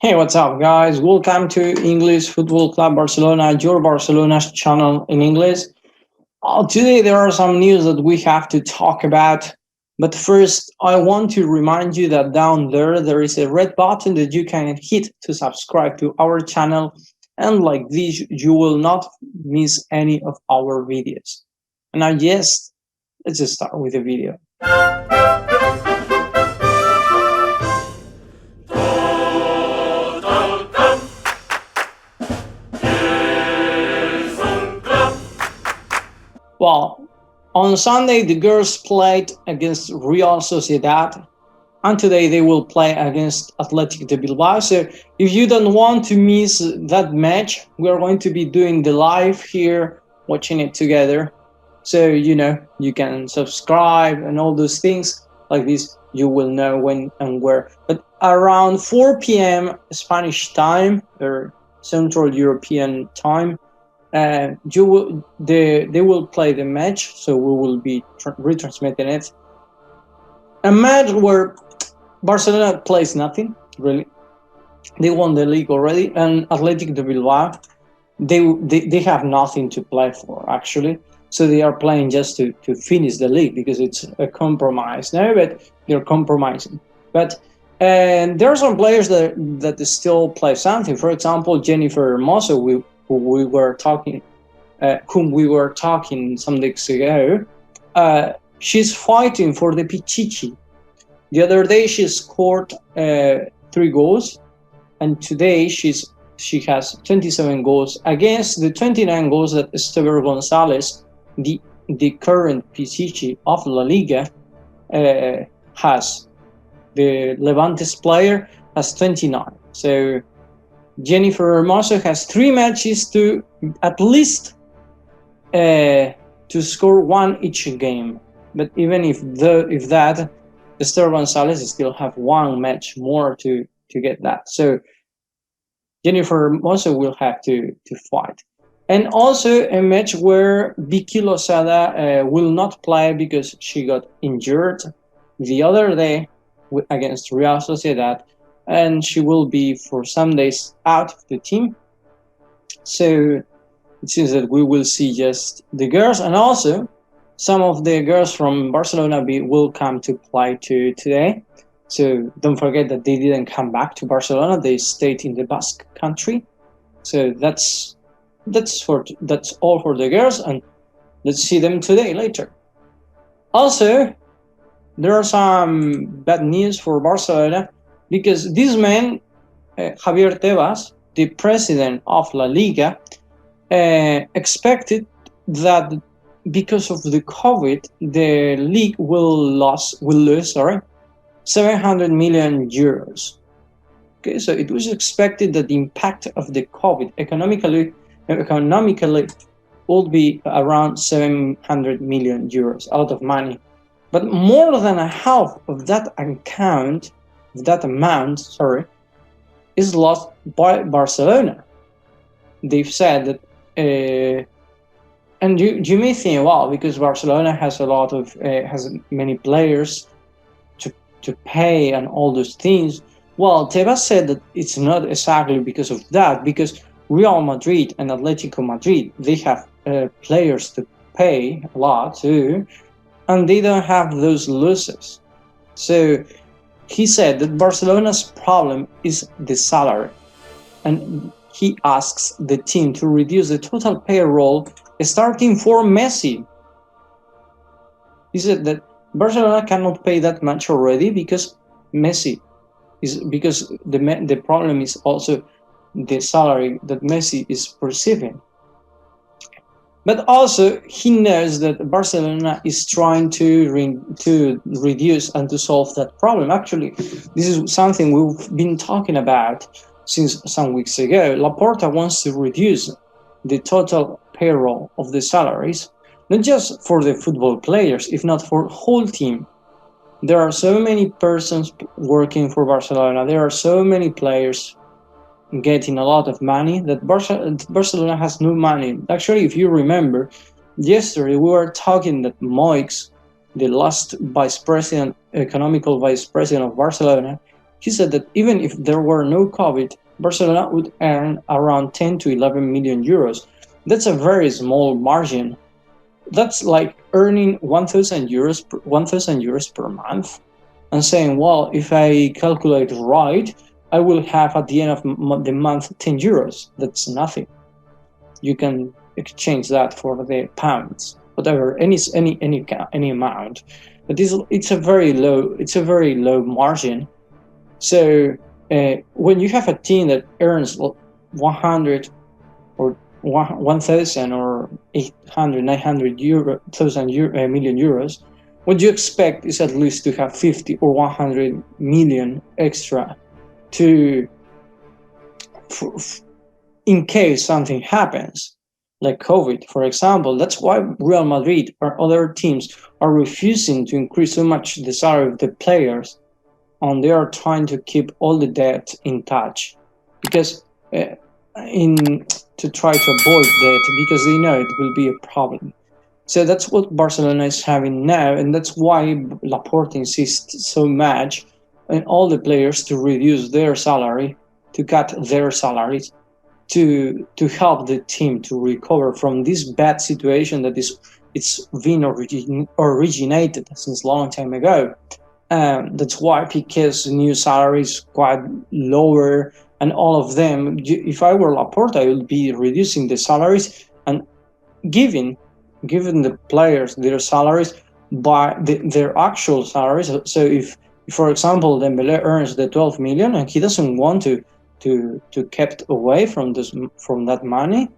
Hey, what's up, guys? Welcome to English Football Club Barcelona, your Barcelona's channel in English. Today, there are some news that we have to talk about. But first, I want to remind you that down there is a red button that you can hit to subscribe to our channel. And like this, you will not miss any of our videos. And now, yes, let's just start with the video. Well, on Sunday, the girls played against Real Sociedad, and today they will play against Athletic de Bilbao. So if you don't want to miss that match, we are going to be doing the live here, watching it together. So, you can subscribe and all those things like this. You will know when and where. But around 4 p.m. Spanish time or Central European time, they will play the match, so we will be retransmitting it. A match where Barcelona plays nothing really. They won the league already, and Athletic de Bilbao, they have nothing to play for actually. So they are playing just to finish the league because it's a compromise now, but they're compromising. But and there are some players that still play something. For example, Jennifer Hermoso, whom we were talking some days ago. She's fighting for the Pichichi. The other day she scored 3 goals, and today she has 27 goals against the 29 goals that Esteban Gonzalez, the current Pichichi of La Liga, has. The Levantes player has 29. So Jennifer Hermoso has 3 matches to at least to score 1 each game. But even if that, Esther Gonzalez still have 1 match more to get that. So Jennifer Hermoso will have to fight. And also a match where Vicky Lozada will not play because she got injured the other day against Real Sociedad, and she will be for some days out of the team. So it seems that we will see just the girls, and also some of the girls from Barcelona will come to play today. So don't forget that they didn't come back to Barcelona; they stayed in the Basque country. So that's all for the girls, and let's see them today later. Also, there are some bad news for Barcelona because this man, Javier Tebas, the president of La Liga, expected that because of the COVID, the league will lose 700 million euros. Okay, so it was expected that the impact of the COVID economically would be around 700 million euros out of money. But more than a half of that amount, is lost by Barcelona. They've said that, and you may think, wow, because Barcelona has has many players to pay and all those things. Well, Tebas said that it's not exactly because of that, because Real Madrid and Atletico Madrid, they have players to pay a lot too, and they don't have those losses. So he said that Barcelona's problem is the salary, and he asks the team to reduce the total payroll starting for Messi. He said that Barcelona cannot pay that much already because the problem is also the salary that Messi is perceiving. But also, he knows that Barcelona is trying to reduce and to solve that problem. Actually, this is something we've been talking about since some weeks ago. Laporta wants to reduce the total payroll of the salaries, not just for the football players, if not for the whole team. There are so many persons working for Barcelona. There are so many players getting a lot of money that Barcelona has no money. Actually, if you remember, yesterday we were talking that Moix, the last economical vice president of Barcelona, he said that even if there were no COVID, Barcelona would earn around 10 to 11 million euros. That's a very small margin. That's like earning 1,000 euros per month, and saying, well, if I calculate right, I will have at the end of the month 10 euros. That's nothing. You can exchange that for the pounds, whatever, any amount. But it's a very low margin. So when you have a team that earns 100 or 1,000 or 800, 900 million euros, what you expect is at least to have 50 or 100 million extra to, in case something happens, like COVID, for example. That's why Real Madrid or other teams are refusing to increase so much the salary of the players, and they are trying to keep all the debt in touch, because to try to avoid debt, because they know it will be a problem. So that's what Barcelona is having now, and that's why Laporte insists so much on all the players to reduce their salary, to cut their salaries, to help the team to recover from this bad situation that it's been originated since a long time ago. That's why Piqué's new salary is quite lower, and all of them. If I were Laporte, I would be reducing the salaries and giving the players their salaries by their actual salaries. So if for example, Dembélé earns the 12 million and he doesn't want to kept away from that money,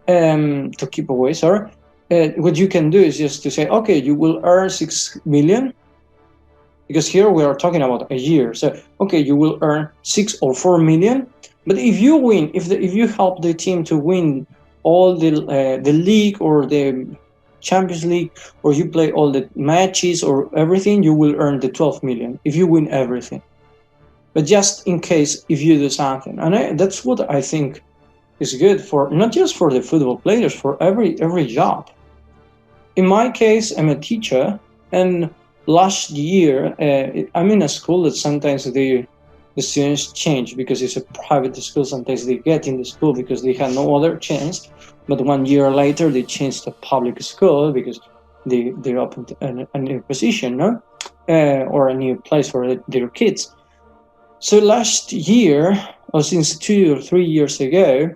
to keep away, sorry, what you can do is just to say, okay, you will earn 6 million, because here we are talking about a year. So okay, you will earn 6 or 4 million, but if you win, if you help the team to win all the league or the Champions League, or you play all the matches or everything, you will earn the 12 million if you win everything. But just in case, if you do something, and that's what I think is good for, not just for the football players, for every job. In my case, I'm a teacher, and last year I'm in a school that sometimes the students change because it's a private school. Sometimes they get in the school because they had no other chance, but 1 year later they changed to public school because they opened a new position, no, or a new place for their kids. So last year, or since 2 or 3 years ago,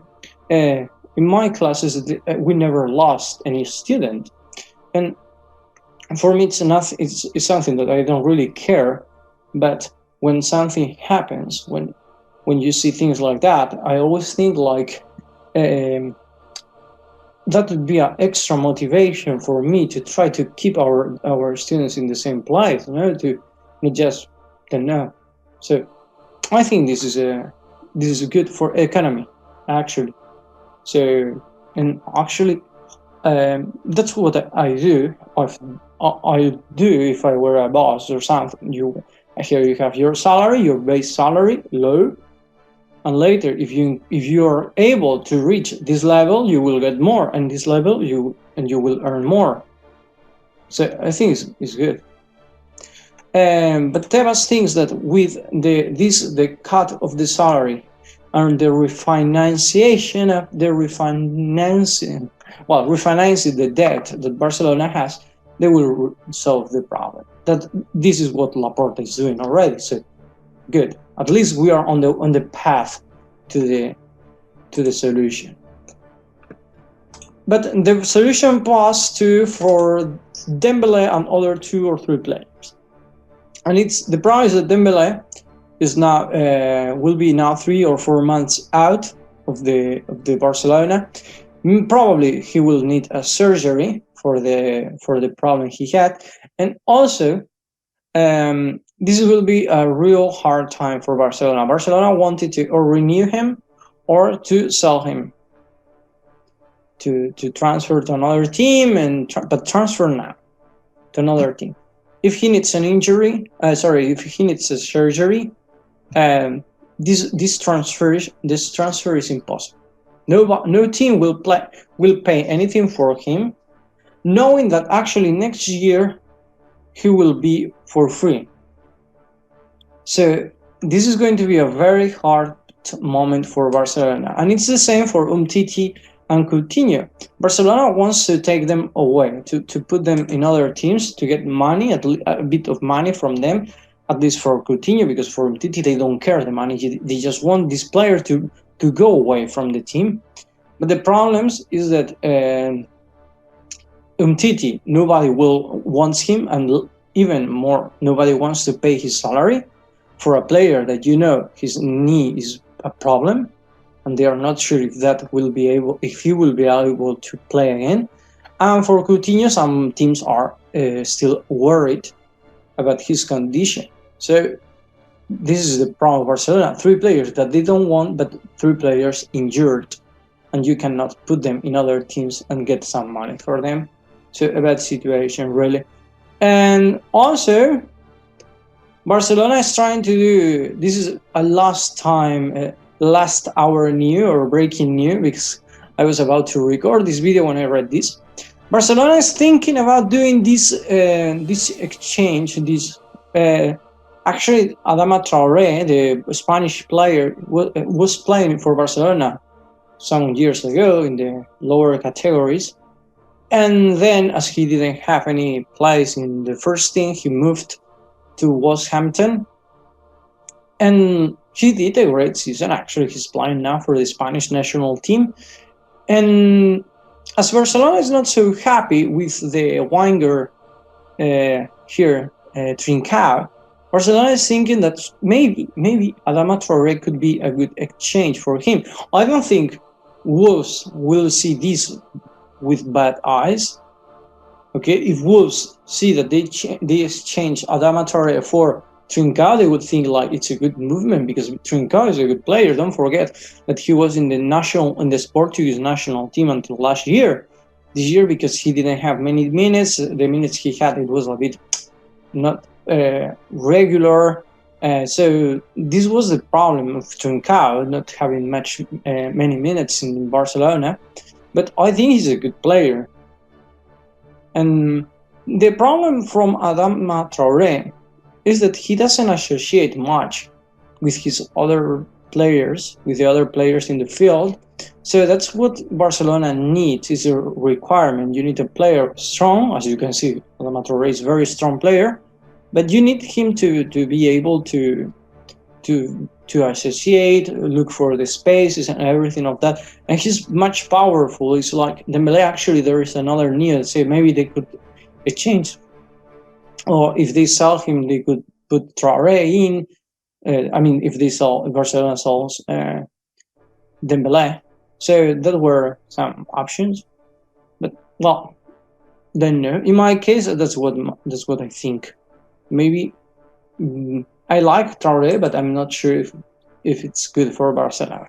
in my classes we never lost any student, and for me it's something that I don't really care. But when something happens, when you see things like that, I always think like that would be an extra motivation for me to try to keep our students in the same place, to not just know. So I think this is good for economy, actually. So, and actually, that's what I do. I do if I were a boss or something. Here you have your salary, your base salary, low, and later if you are able to reach this level, you will get more, and this level you will earn more. So I think it's good. But Tebas thinks that with the cut of the salary and the refinancing the debt that Barcelona has, they will solve the problem. That this is what Laporte is doing already. So good. At least we are on the path to the solution. But the solution pass for Dembélé and other 2 or 3 players. And it's the price that Dembélé is now will be now 3 or 4 months out of the Barcelona. Probably he will need a surgery for the problem he had, and also this will be a real hard time for Barcelona. Barcelona wanted to or renew him or to sell him, to transfer to another team, but transfer now to another team. If he needs an injury, if he needs a surgery, this transfer is impossible. No team will pay anything for him, knowing that actually next year he will be for free. So this is going to be a very hard moment for Barcelona, and it's the same for Umtiti and Coutinho. Barcelona wants to take them away, to put them in other teams to get money, a bit of money from them, at least for Coutinho, because for Umtiti they don't care the money. They just want this player to go away from the team. But the problems is that Umtiti, nobody wants him, and even more, nobody wants to pay his salary for a player that his knee is a problem, and they are not sure if he will be able to play again. And for Coutinho, some teams are still worried about his condition. So this is the problem of Barcelona: 3 players that they don't want, but 3 players injured, and you cannot put them in other teams and get some money for them. So a bad situation, really. And also, Barcelona is trying to do, this is a last hour new or breaking news, because I was about to record this video when I read this. Barcelona is thinking about doing this exchange. Actually, Adama Traoré, the Spanish player, was playing for Barcelona some years ago in the lower categories. And then, as he didn't have any place in the first team, he moved to Wolverhampton. And he did a great season. Actually, he's playing now for the Spanish national team. And as Barcelona is not so happy with the winger here, Trincao, Barcelona is thinking that maybe Adama Traoré could be a good exchange for him. I don't think Wolves will see this with bad eyes. Okay, if Wolves see that they exchange Adama Traoré for Trincao, they would think like it's a good movement, because Trincao is a good player. Don't forget that he was in the Portuguese national team until last year. This year, because he didn't have many minutes, the minutes he had, it was a bit not regular. So this was the problem of Trincao, not having many minutes in Barcelona. But I think he's a good player. And the problem from Adama Traoré is that he doesn't associate much with his other players, with the other players in the field. So that's what Barcelona needs, is a requirement. You need a player strong, as you can see, Adama Traoré is a very strong player, but you need him to be able to associate, look for the spaces and everything of that. And he's much powerful. It's like Dembélé. Actually, there is another news. Say maybe they could exchange, or if they sell him, they could put Traoré in. If Barcelona sells Dembélé. So that were some options. But well, then no. In my case, that's what I think. Maybe I like Traoré, but I'm not sure if it's good for Barcelona.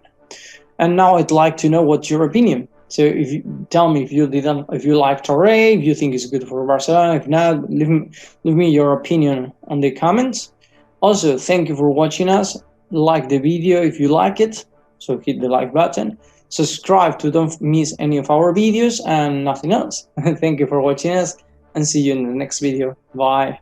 And now I'd like to know what's your opinion. So if you tell me if you like Traoré, if you think it's good for Barcelona. If not, leave me your opinion on the comments. Also, thank you for watching us. Like the video if you like it, so hit the like button. Subscribe to don't miss any of our videos, and nothing else. Thank you for watching us, and see you in the next video. Bye.